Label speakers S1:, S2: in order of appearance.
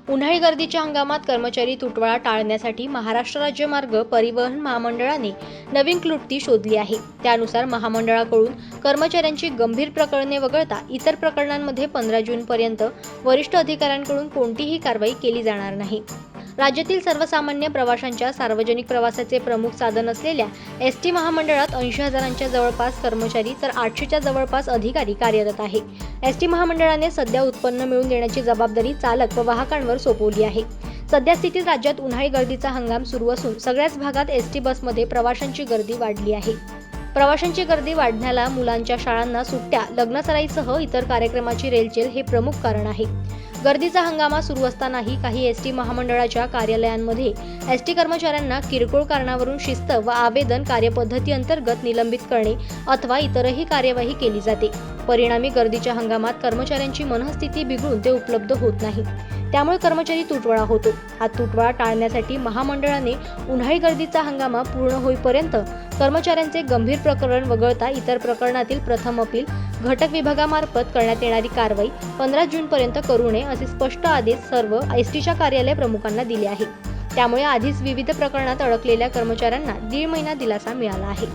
S1: उन्हाळी गर्दीच्या हंगामात कर्मचारी तुटवडा टाळण्यासाठी महाराष्ट्र राज्य मार्ग परिवहन महामंडळाने नवीन क्लृप्ती शोधली आहे। त्यानुसार महामंडळाकडून कर्मचाऱ्यांची गंभीर प्रकरणे वगळता इतर प्रकरणांमध्ये 15 जूनपर्यंत वरिष्ठ अधिकाऱ्यांकडून कोणतीही कारवाई केली जाणार नाही। राज्यातील सर्वसामान्य प्रवाशांच्या सार्वजनिक प्रवासाचे प्रमुख साधन असलेल्या एसटी महामंडळात 80,000च्या जवळपास कर्मचारी तर 800च्या जवळपास अधिकारी कार्यरत आहे। एसटी महामंडळाने सध्या उत्पन्न मिळवून देण्याची जबाबदारी चालक व वाहकांवर सोपवली आहे। सध्या स्थितीत राज्यात उन्हाळी गर्दीचा हंगाम सुरू असून सगळ्याच भागात एसटी बसमध्ये प्रवाशांची गर्दी वाढली आहे। प्रवाशांची गर्दी वाढण्याला मुलांच्या शाळांना सुट्ट्या, लग्नसराईसह इतर कार्यक्रमाची रेलचेल हे प्रमुख कारण आहे। गर्दीचा हंगामा सुरू असतानाही काही एसटी महामंडळाच्या कार्यालयांमध्ये एसटी कर्मचाऱ्यांना किरकोळ कारणावरून शिस्त व आवेदन कार्यपद्धती अंतर्गत निलंबित करणे अथवा इतरही कार्यवाही केली जाते। परिणामी गर्दीच्या हंगामात कर्मचाऱ्यांची मनस्थिती बिघडून ते उपलब्ध होत नाही, त्यामुळे कर्मचारी तुटवडा होतो। हा तुटवडा टाळण्यासाठी महामंडळाने उन्हाळी गर्दीचा हंगामा पूर्ण होईपर्यंत कर्मचाऱ्यांचे गंभीर प्रकरण वगळता इतर प्रकरणातील प्रथम अपील घटक विभागामार्फत करण्यात येणारी कारवाई 15 जूनपर्यंत करू नये असे स्पष्ट आदेश सर्व एसटीच्या कार्यालय प्रमुखांना दिले आहे। त्यामुळे आधीच विविध प्रकरणात अडकलेल्या कर्मचाऱ्यांना 1.5 महिना दिलासा मिळाला आहे।